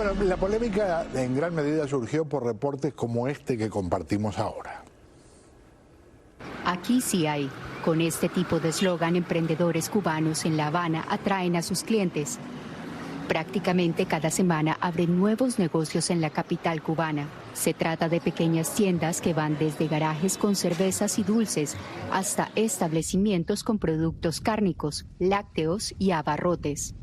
Bueno, la polémica en gran medida surgió por reportes como este que compartimos ahora. Aquí sí hay. Con este tipo de eslogan, emprendedores cubanos en La Habana atraen a sus clientes. Prácticamente cada semana abren nuevos negocios en la capital cubana. Se trata de pequeñas tiendas que van desde garajes con cervezas y dulces hasta establecimientos con productos cárnicos, lácteos y abarrotes.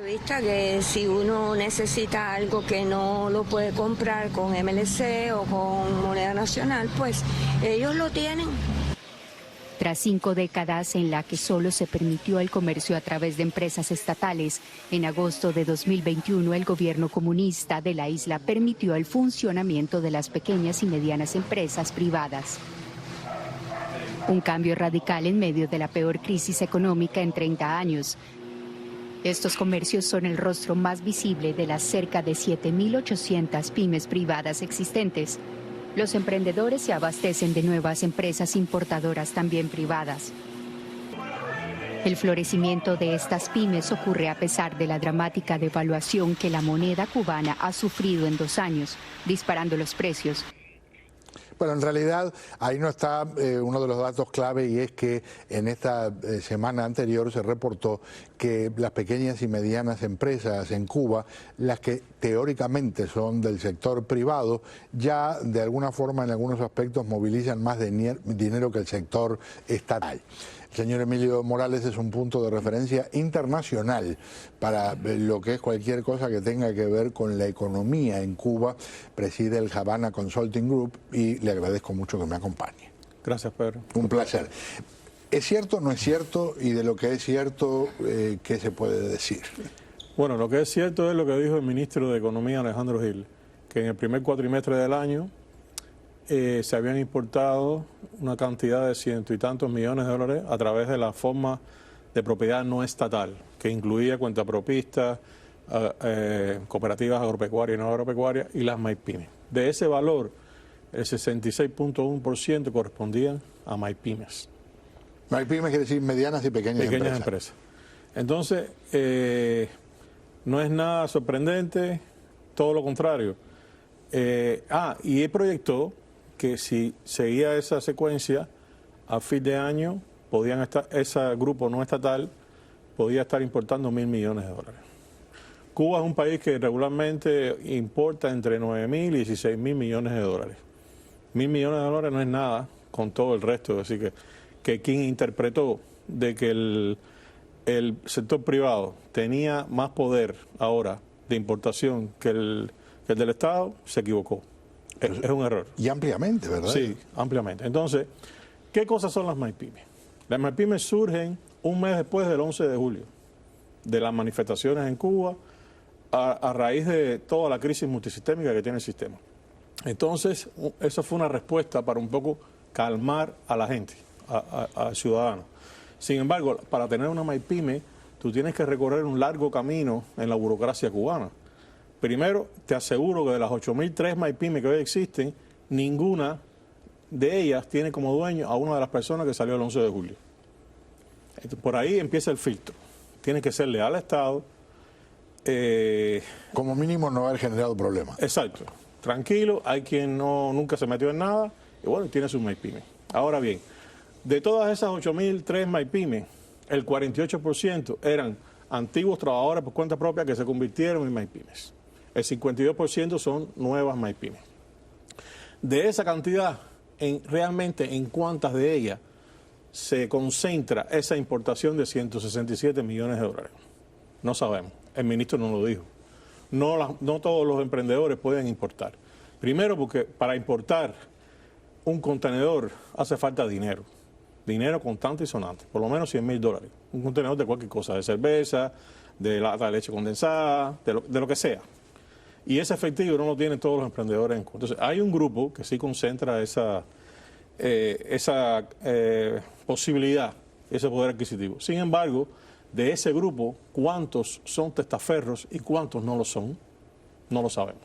Vista que si uno necesita algo que no lo puede comprar con MLC o con moneda nacional, pues ellos lo tienen. Tras 5 décadas en la que solo se permitió el comercio a través de empresas estatales, en agosto de 2021 el gobierno comunista de la isla permitió el funcionamiento de las pequeñas y medianas empresas privadas. Un cambio radical en medio de la peor crisis económica en 30 años. Estos comercios son el rostro más visible de las cerca de 7.800 pymes privadas existentes. Los emprendedores se abastecen de nuevas empresas importadoras también privadas. El florecimiento de estas pymes ocurre a pesar de la dramática devaluación que la moneda cubana ha sufrido en 2 años, disparando los precios. Bueno, en realidad ahí no está uno de los datos clave, y es que en esta semana anterior se reportó que las pequeñas y medianas empresas en Cuba, las que teóricamente son del sector privado, ya de alguna forma en algunos aspectos movilizan más dinero que el sector estatal. El señor Emilio Morales es un punto de referencia internacional para lo que es cualquier cosa que tenga que ver con la economía en Cuba. Preside el Havana Consulting Group y le agradezco mucho que me acompañe. Gracias, Pedro. Un placer. ¿Es cierto o no es cierto? Y de lo que es cierto, ¿qué se puede decir? Bueno, lo que es cierto es lo que dijo el ministro de Economía, Alejandro Gil, que en el primer cuatrimestre del año se habían importado una cantidad de 100 y tantos millones de dólares a través de la forma de propiedad no estatal, que incluía cuentapropistas, cooperativas agropecuarias y no agropecuarias y las MyPymes. De ese valor, el 66.1% correspondían a MyPymes. MyPymes quiere decir medianas y pequeñas empresas. Entonces, no es nada sorprendente, todo lo contrario. Y él proyectó que si seguía esa secuencia, a fin de año podían estar, ese grupo no estatal podía estar importando 1.000 millones de dólares. Cuba es un país que regularmente importa entre 9.000 y 16.000 millones de dólares. 1.000 millones de dólares no es nada con todo el resto. Así que quien interpretó de que el sector privado tenía más poder ahora de importación que el del Estado, se equivocó. Es un error. Y ampliamente, ¿verdad? Sí, ampliamente. Entonces, ¿qué cosas son las MyPymes? Las MyPymes surgen un mes después del 11 de julio, de las manifestaciones en Cuba, a raíz de toda la crisis multisistémica que tiene el sistema. Entonces, esa fue una respuesta para un poco calmar a la gente, al ciudadano. Sin embargo, para tener una MyPyme, tú tienes que recorrer un largo camino en la burocracia cubana. Primero, te aseguro que de las 8.003 MyPymes que hoy existen, ninguna de ellas tiene como dueño a una de las personas que salió el 11 de julio. Entonces, por ahí empieza el filtro. Tienes que ser leal al Estado. Como mínimo no haber generado problemas. Exacto. Tranquilo, hay quien nunca se metió en nada y bueno, tiene su MyPyme. Ahora bien, de todas esas 8.003 MyPymes, el 48% eran antiguos trabajadores por cuenta propia que se convirtieron en MyPymes. El 52% son nuevas MyPymes. De esa cantidad, realmente en cuántas de ellas se concentra esa importación de 167 millones de dólares. No sabemos, el ministro no lo dijo. No todos los emprendedores pueden importar. Primero porque para importar un contenedor hace falta dinero. Dinero contante y sonante, por lo menos 100.000 dólares. Un contenedor de cualquier cosa, de cerveza, de lata de leche condensada, de lo que sea. Y ese efectivo no lo tienen todos los emprendedores en cuenta. Entonces, hay un grupo que sí concentra esa posibilidad, ese poder adquisitivo. Sin embargo, de ese grupo, ¿cuántos son testaferros y cuántos no lo son? No lo sabemos.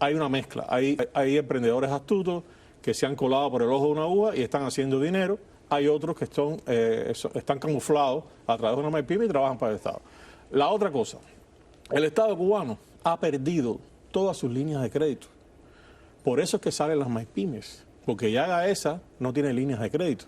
Hay una mezcla. Hay emprendedores astutos que se han colado por el ojo de una aguja y están haciendo dinero. Hay otros que están camuflados a través de una MyPyme y trabajan para el Estado. La otra cosa, El Estado cubano ha perdido todas sus líneas de crédito. Por eso es que salen las MyPymes, porque ya Gaesa no tiene líneas de crédito.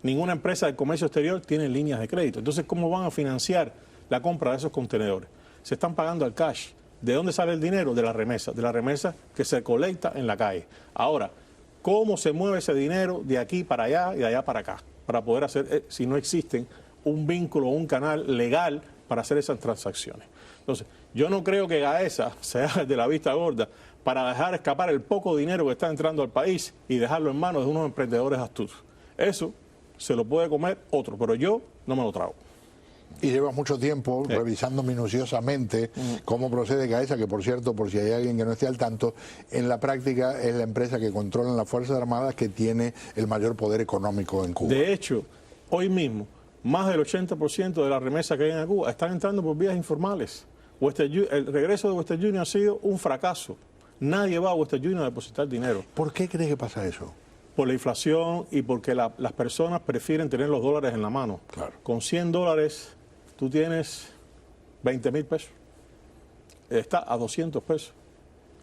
Ninguna empresa de comercio exterior tiene líneas de crédito. Entonces, ¿cómo van a financiar la compra de esos contenedores? Se están pagando al cash. ¿De dónde sale el dinero? De la remesa que se colecta en la calle. Ahora, ¿cómo se mueve ese dinero de aquí para allá y de allá para acá? Para poder hacer, si no existen un vínculo o un canal legal para hacer esas transacciones. Entonces, yo no creo que Gaesa sea de la vista gorda para dejar escapar el poco dinero que está entrando al país y dejarlo en manos de unos emprendedores astutos. Eso se lo puede comer otro, pero yo no me lo trago. Y llevas mucho tiempo revisando minuciosamente cómo procede Gaesa, que por cierto, por si hay alguien que no esté al tanto, en la práctica es la empresa que controla las Fuerzas Armadas que tiene el mayor poder económico en Cuba. De hecho, hoy mismo, más del 80% de las remesas que hay en Cuba están entrando por vías informales. El regreso de Western Union ha sido un fracaso. Nadie va a Western Union a depositar dinero. ¿Por qué crees que pasa eso? Por la inflación y porque las personas prefieren tener los dólares en la mano. Claro. Con $100 tú tienes 20.000 pesos. Está a 200 pesos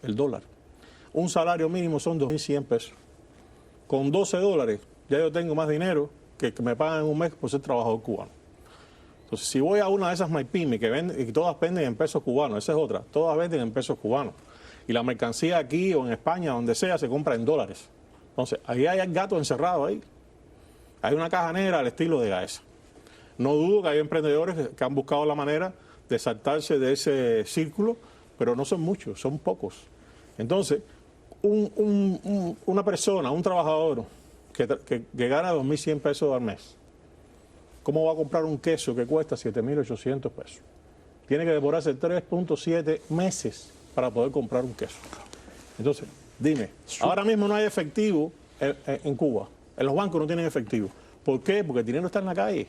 el dólar. Un salario mínimo son 2.100 pesos. Con $12 ya yo tengo más dinero que me pagan en un mes por ser trabajador cubano. Entonces, si voy a una de esas MyPymes que venden, y todas venden en pesos cubanos, esa es otra, todas venden en pesos cubanos. Y la mercancía aquí o en España, donde sea, se compra en dólares. Entonces, ahí hay gato encerrado ahí. Hay una caja negra al estilo de Gaesa. No dudo que hay emprendedores que han buscado la manera de saltarse de ese círculo, pero no son muchos, son pocos. Entonces, una persona, un trabajador que gana 2.100 pesos al mes, ¿cómo va a comprar un queso que cuesta 7.800 pesos? Tiene que demorarse 3.7 meses para poder comprar un queso. Entonces, dime, ahora mismo no hay efectivo en Cuba. En los bancos no tienen efectivo. ¿Por qué? Porque el dinero está en la calle,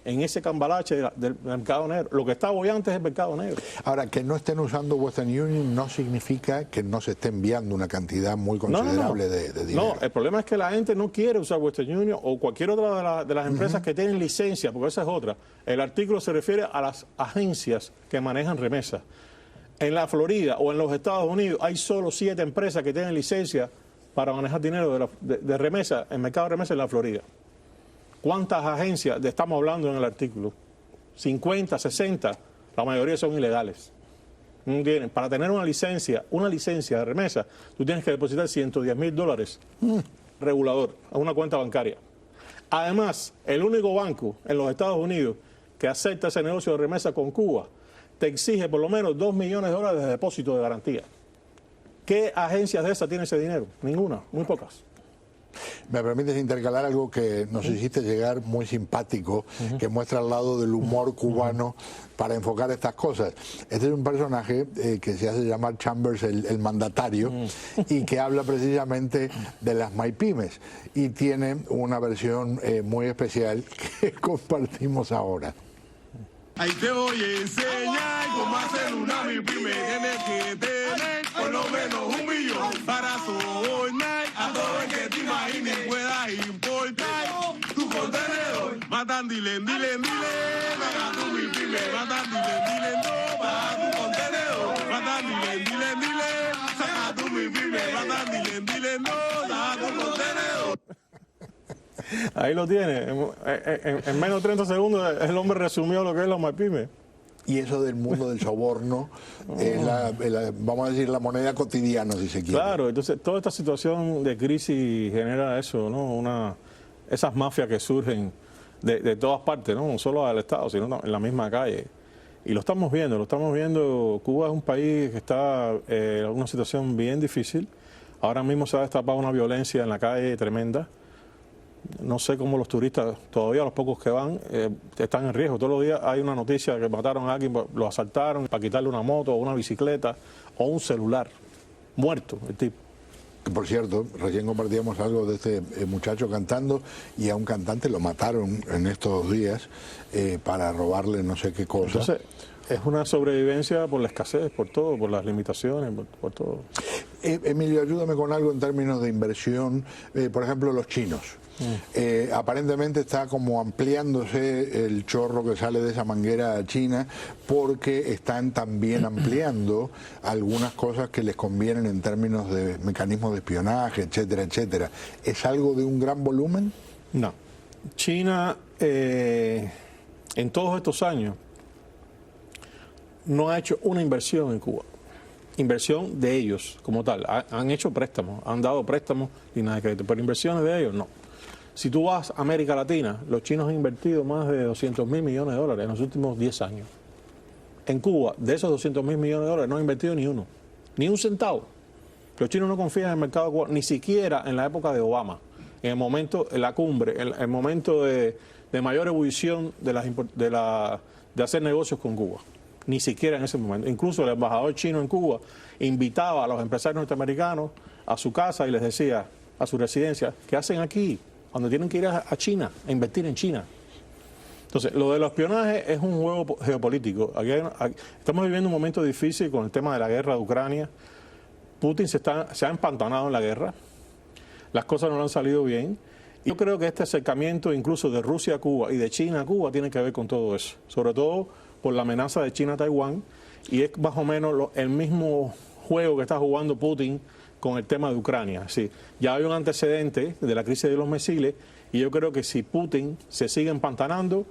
en ese cambalache del mercado negro. Lo que está bollante es el mercado negro. Ahora, que no estén usando Western Union no significa que no se esté enviando una cantidad muy considerable de dinero. No, el problema es que la gente no quiere usar Western Union o cualquier otra de las empresas que tienen licencia, porque esa es otra. El artículo se refiere a las agencias que manejan remesas. En la Florida o en los Estados Unidos hay solo 7 empresas que tienen licencia para manejar dinero de remesa, el mercado de remesa en la Florida. ¿Cuántas agencias estamos hablando en el artículo? 50, 60, la mayoría son ilegales. Para tener una licencia de remesa, tú tienes que depositar $110.000 regulador a una cuenta bancaria. Además, el único banco en los Estados Unidos que acepta ese negocio de remesa con Cuba te exige por lo menos $2 millones de depósito de garantía. ¿Qué agencias de esas tienen ese dinero? Ninguna, muy pocas. Me permites intercalar algo que nos hiciste llegar muy simpático, que muestra al lado del humor cubano para enfocar estas cosas. Este es un personaje que se hace llamar Chambers el mandatario y que habla precisamente de las MyPymes y tiene una versión muy especial que compartimos ahora. Ahí te voy a enseñar cómo hacer una MyPyme. Tienes que tener por lo menos $1 millón para sobornar a todo el que te imagines puedas importar tu contenedor. Matan, dile, saca tu MyPyme. Matan, dile, no, para tu contenedor. Matan, dile, saca tu MyPyme. Matan, dile, no, saca tu contenedor. Ahí lo tiene. En menos de 30 segundos el hombre resumió lo que es la MyPyme. Y eso del mundo del soborno es vamos a decir, la moneda cotidiana, si se quiere. Claro, entonces toda esta situación de crisis genera eso, ¿no? Esas mafias que surgen de todas partes, no solo del Estado, sino en la misma calle. Y lo estamos viendo. Cuba es un país que está en una situación bien difícil. Ahora mismo se ha destapado una violencia en la calle tremenda. No sé cómo los turistas, todavía los pocos que van, están en riesgo. Todos los días hay una noticia que mataron a alguien, lo asaltaron para quitarle una moto o una bicicleta o un celular. Muerto el tipo. Por cierto, recién compartíamos algo de este muchacho cantando y a un cantante lo mataron en estos días para robarle no sé qué cosa. Entonces, es una sobrevivencia por la escasez, por todo, por las limitaciones, por todo. Emilio, ayúdame con algo en términos de inversión. Por ejemplo, los chinos. Aparentemente está como ampliándose el chorro que sale de esa manguera china porque están también ampliando algunas cosas que les convienen en términos de mecanismos de espionaje, etcétera, etcétera. ¿Es algo de un gran volumen? No. China, en todos estos años, no ha hecho una inversión en Cuba. Inversión de ellos como tal. Han hecho préstamos, han dado préstamos y nada de crédito, pero inversiones de ellos no. Si tú vas a América Latina, los chinos han invertido más de 200.000 millones de dólares en los últimos 10 años. En Cuba, de esos 200.000 millones de dólares, no han invertido ni uno, ni un centavo. Los chinos no confían en el mercado cubano, ni siquiera en la época de Obama, en el momento, en la cumbre, en el momento de mayor ebullición de hacer negocios con Cuba. Ni siquiera en ese momento. Incluso el embajador chino en Cuba invitaba a los empresarios norteamericanos a su casa y les decía, a su residencia, ¿qué hacen aquí? Cuando tienen que ir a China, a invertir en China. Entonces, lo del espionaje es un juego geopolítico. Estamos viviendo un momento difícil con el tema de la guerra de Ucrania. Putin se ha empantanado en la guerra. Las cosas no le han salido bien. Y yo creo que este acercamiento incluso de Rusia a Cuba y de China a Cuba tiene que ver con todo eso. Sobre todo por la amenaza de China a Taiwán. Y es más o menos el mismo juego que está jugando Putin con el tema de Ucrania. Sí, ya hay un antecedente de la crisis de los misiles y yo creo que si Putin se sigue empantanando,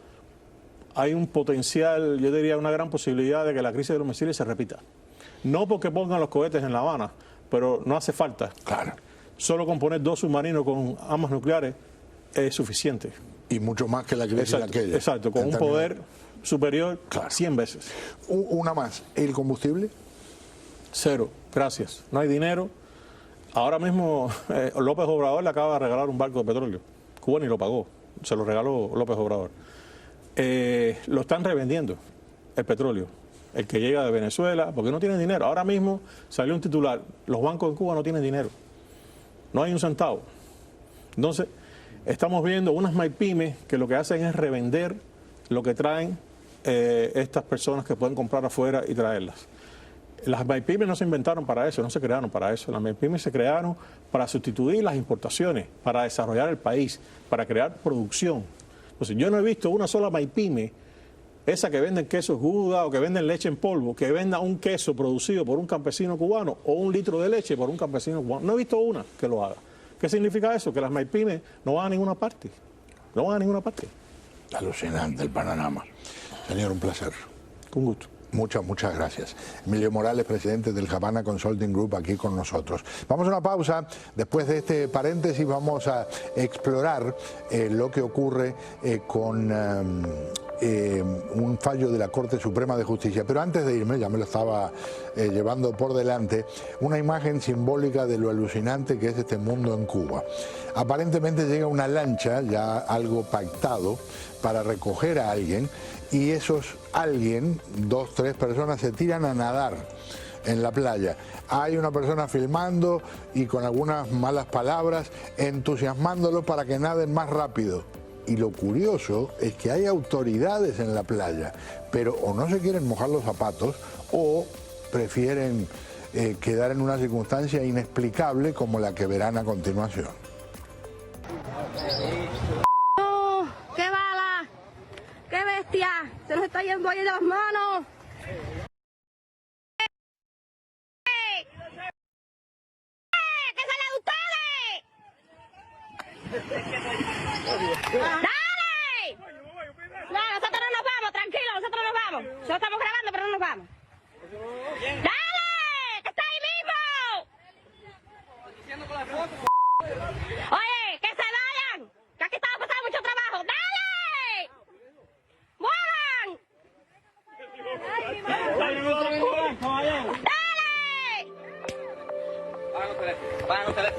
hay un potencial, yo diría una gran posibilidad de que la crisis de los misiles se repita. No porque pongan los cohetes en La Habana, pero no hace falta. Claro. Solo con poner 2 submarinos con armas nucleares es suficiente. Y mucho más que la crisis aquella. Exacto, con un poder superior 100 veces. Una más, ¿el combustible? Cero, gracias. No hay dinero. Ahora mismo López Obrador le acaba de regalar un barco de petróleo. Cuba ni lo pagó, se lo regaló López Obrador. Lo están revendiendo, el petróleo, el que llega de Venezuela, porque no tienen dinero. Ahora mismo salió un titular, los bancos en Cuba no tienen dinero, no hay un centavo. Entonces, estamos viendo unas MyPymes que lo que hacen es revender lo que traen estas personas que pueden comprar afuera y traerlas. Las MyPymes no se inventaron para eso, no se crearon para eso. Las MyPymes se crearon para sustituir las importaciones, para desarrollar el país, para crear producción. Entonces, yo no he visto una sola MyPyme, esa que venden quesos Gouda o que venden leche en polvo, que venda un queso producido por un campesino cubano o un litro de leche por un campesino cubano. No he visto una que lo haga. ¿Qué significa eso? Que las MyPymes no van a ninguna parte. No van a ninguna parte. Alucinante el panorama. Señor, un placer. Con gusto. Muchas gracias. Emilio Morales, presidente del Havana Consulting Group, aquí con nosotros. Vamos a una pausa. Después de este paréntesis vamos a explorar lo que ocurre con un fallo de la Corte Suprema de Justicia. Pero antes de irme, ya me lo estaba llevando por delante, una imagen simbólica de lo alucinante que es este mundo en Cuba. Aparentemente llega una lancha, ya algo pactado, para recoger a alguien, y esos alguien, 2, 3 personas, se tiran a nadar en la playa. Hay una persona filmando y con algunas malas palabras entusiasmándolo para que naden más rápido. Y lo curioso es que hay autoridades en la playa, pero o no se quieren mojar los zapatos o prefieren quedar en una circunstancia inexplicable como la que verán a continuación. ¡Qué bestia! ¡Se nos está yendo ahí de las manos! ¡Que sale de ustedes! ¡Dale! No, nosotros no nos vamos, tranquilo, nosotros nos vamos. Nosotros estamos grabando, pero no nos vamos. ¡Dale! ¡Que está ahí mismo! Oye, que se vayan, que aquí estamos pasando mucho trabajo. ¡Dale! ¡Dale!